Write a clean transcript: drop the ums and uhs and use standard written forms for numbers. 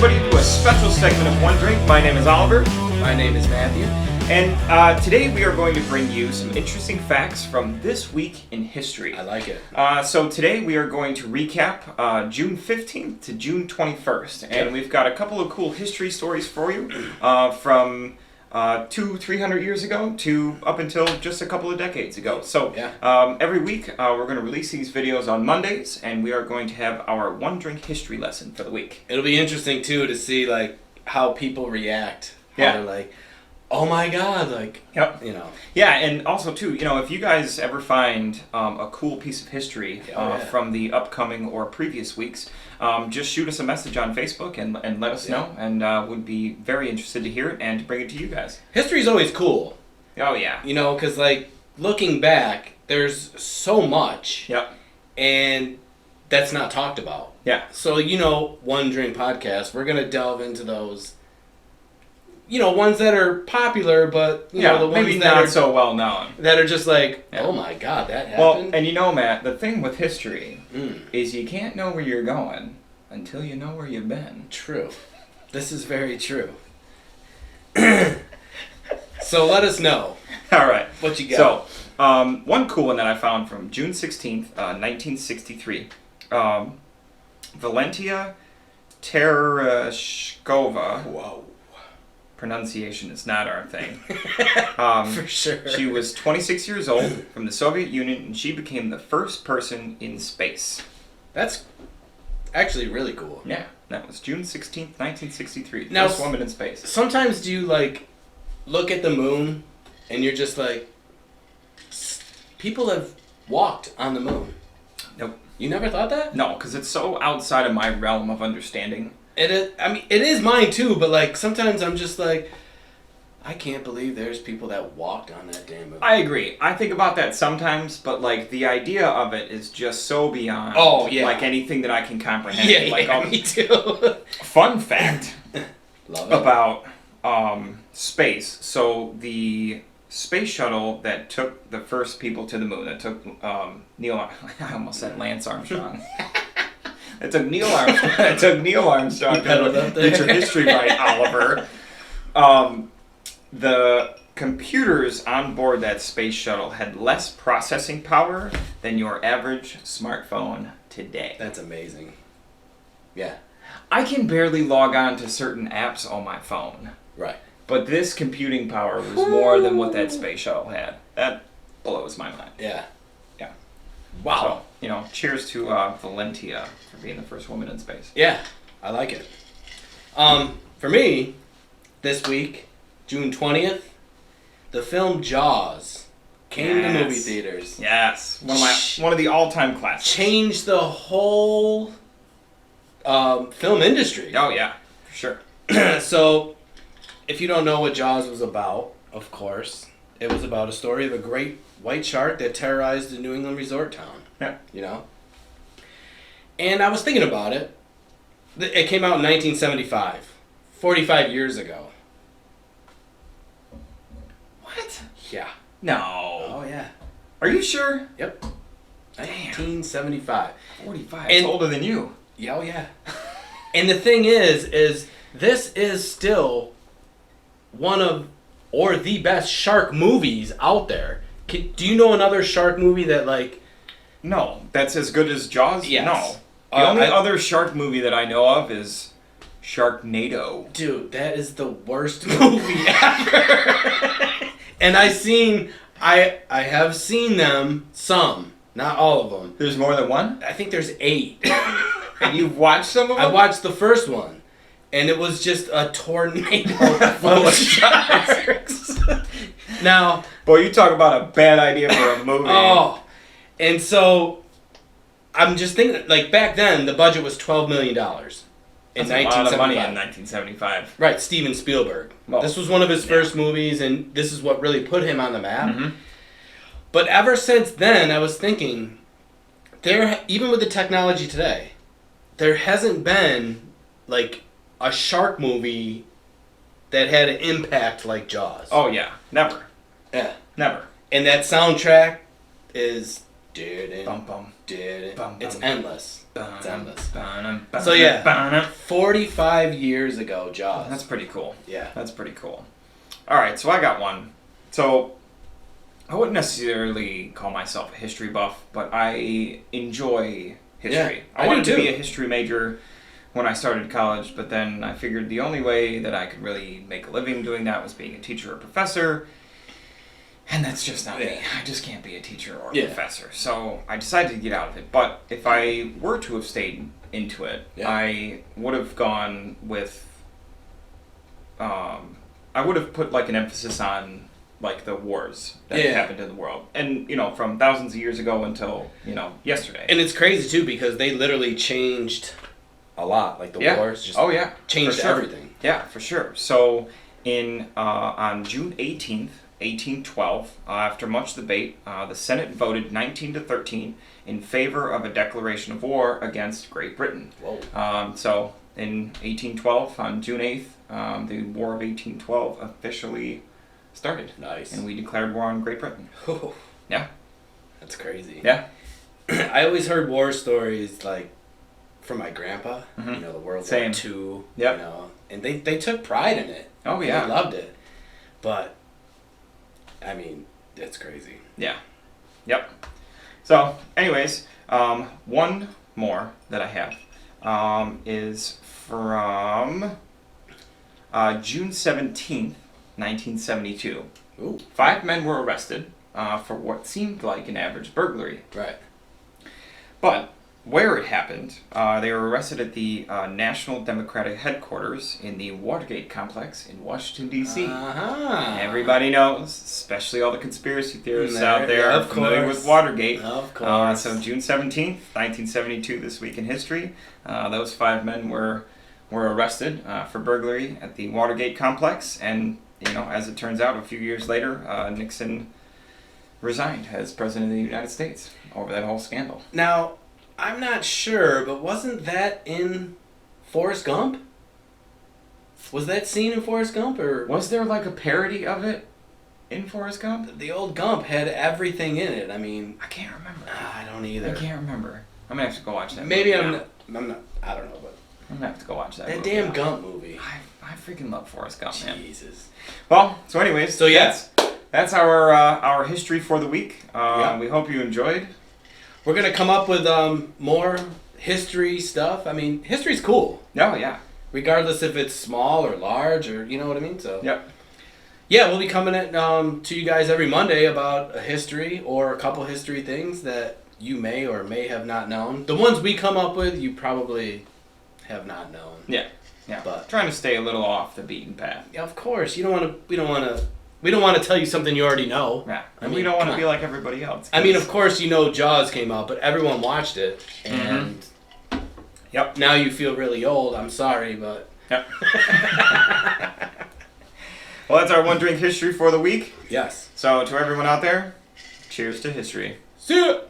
everybody to a special segment of One Drink. My name is Oliver. My name is Matthew. And today we are going to bring you some interesting facts from this week in history. I like it. So today we are going to recap June 15th to June 21st. And we've got a couple of cool history stories for you from 300 years ago to up until just a couple of decades ago. So every week we're going to release these videos on Mondays, and we are going to have our One Drink history lesson for the week. It'll be interesting too to see like how people react. How they're like, oh my god, like, you know. Yeah, and also too, you know, if you guys ever find a cool piece of history from the upcoming or previous weeks, just shoot us a message on Facebook and let us know, and would be very interested to hear it and to bring it to you guys. History's always cool. Oh yeah. You know, because like looking back, there's so much. And that's not talked about. So, you know, One Drink Podcast, we're going to delve into those, you know, ones that are popular, but, you know, the ones maybe that not are so well known. That are just like, oh my god, that happened. Well, and you know, Matt, the thing with history is you can't know where you're going until you know where you've been. True. This is very true. So let us know. All right. What you got? So, one cool one that I found from June 16th, 1963. Valentia Tereshkova. Whoa. Pronunciation is not our thing. For sure. She was 26 years old from the Soviet Union, and she became the first person in space. That's actually really cool. Yeah, that was June 16th, 1963. Now, first woman in space. Sometimes do you, like, look at the moon, and you're just like, people have walked on the moon. Nope. You never thought that? No, because it's so outside of my realm of understanding. It is, I mean, it is mine too, but like sometimes I'm just like, I can't believe there's people that walked on that damn moon. I agree. I think about that sometimes, but like the idea of it is just so beyond like anything that I can comprehend. Me too. Fun fact Love it. about space. So the space shuttle that took the first people to the moon, that took Neil, I almost said Lance Armstrong. It took Neil Armstrong to get your history right, Oliver. The computers on board that space shuttle had less processing power than your average smartphone today. That's amazing. Yeah. I can barely log on to certain apps on my phone. Right. But this computing power was more than what that space shuttle had. That blows my mind. Yeah. Yeah. Wow. So, you know, cheers to Valentia for being the first woman in space. Yeah, I like it. For me, this week, June 20th, the film Jaws came to movie theaters. Yes. One of the all-time classics. Changed the whole film industry. Oh, yeah. For sure. So, if you don't know what Jaws was about, of course, it was about a story of a great white shark that terrorized the New England resort town. Yeah. You know? And I was thinking about it. It came out in 1975. 45 years ago. What? Yeah. No. Oh, yeah. Are you sure? Yep. Damn. 1975. 45. It's older than you. Yeah, oh, yeah. And the thing is this is still one of, or the best shark movies out there. Do you know another shark movie that, like... No. That's as good as Jaws? Yes. No. The only other shark movie that I know of is Sharknado. Dude, that is the worst movie ever. And I have seen them, some, not all of them. There's more than one? I think there's 8. And you've watched some of them? I watched the first one, and it was just a tornado full of sharks. Now, boy, you talk about a bad idea for a movie. Oh, and so I'm just thinking, like back then, the budget was $12 million. That's a lot of money in 1975. Right, Steven Spielberg. Well, this was one of his first movies, and this is what really put him on the map. Mm-hmm. But ever since then, I was thinking, even with the technology today, there hasn't been like a shark movie that had an impact like Jaws. Oh yeah, never. Yeah, never. And that soundtrack is Bum bum. did. It's endless. It's endless. So yeah, 45 years ago, Jaws. That's pretty cool. Yeah. That's pretty cool. All right, so I got one. So I wouldn't necessarily call myself a history buff, but I enjoy history. Yeah, I wanted to be a history major when I started college, but then I figured the only way that I could really make a living doing that was being a teacher or professor. And that's just not me. I just can't be a teacher or a professor. So I decided to get out of it. But if I were to have stayed into it, I would have gone with... I would have put like an emphasis on like the wars that happened in the world. And, from thousands of years ago until, yesterday. And it's crazy too because they literally changed a lot. Like the wars just changed everything. Yeah, for sure. So on June 18th, 1812, after much debate, the Senate voted 19-13 in favor of a declaration of war against Great Britain. Whoa. So in 1812, on June 8th, the War of 1812 officially started. Nice. And we declared war on Great Britain. Oh, yeah. That's crazy. Yeah. I always heard war stories like from my grandpa, the World War II, and they took pride in it. Oh, yeah. They loved it. But I mean, it's crazy. Yeah. Yep. So, anyways, one more that I have is from June 17th, 1972. Ooh. 5 men were arrested for what seemed like an average burglary. Right. But where it happened, they were arrested at the National Democratic headquarters in the Watergate complex in Washington, D.C. Everybody knows, especially all the conspiracy theorists out there, are familiar with Watergate. Of course. So June 17th, 1972, this week in history, those 5 men were arrested for burglary at the Watergate complex. And, as it turns out, a few years later, Nixon resigned as president of the United States over that whole scandal. Now, I'm not sure, but wasn't that in Forrest Gump? Was that scene in Forrest Gump, or was there like a parody of it in Forrest Gump? The old Gump had everything in it. I mean, I can't remember. I don't either. I can't remember. I'm gonna have to go watch that. Maybe movie I'm now. not. I don't know, but I'm gonna have to go watch that. That damn Gump movie. I freaking love Forrest Gump, man. Jesus. Well, so anyways, so that's our history for the week. We hope you enjoyed. We're going to come up with more history stuff. I mean, history's cool. Oh, yeah. Regardless if it's small or large or, you know what I mean? So yep. Yeah, we'll be coming to you guys every Monday about a history or a couple history things that you may or may have not known. The ones we come up with, you probably have not known. Yeah. Yeah. But trying to stay a little off the beaten path. Yeah, of course. We don't want to tell you something you already know. Yeah. And we don't want to be like everybody else. I mean, of course, Jaws came out, but everyone watched it. And yep. Now you feel really old. I'm sorry, but... Yep. Well, that's our One Drink History for the week. Yes. So, to everyone out there, cheers to history. See ya!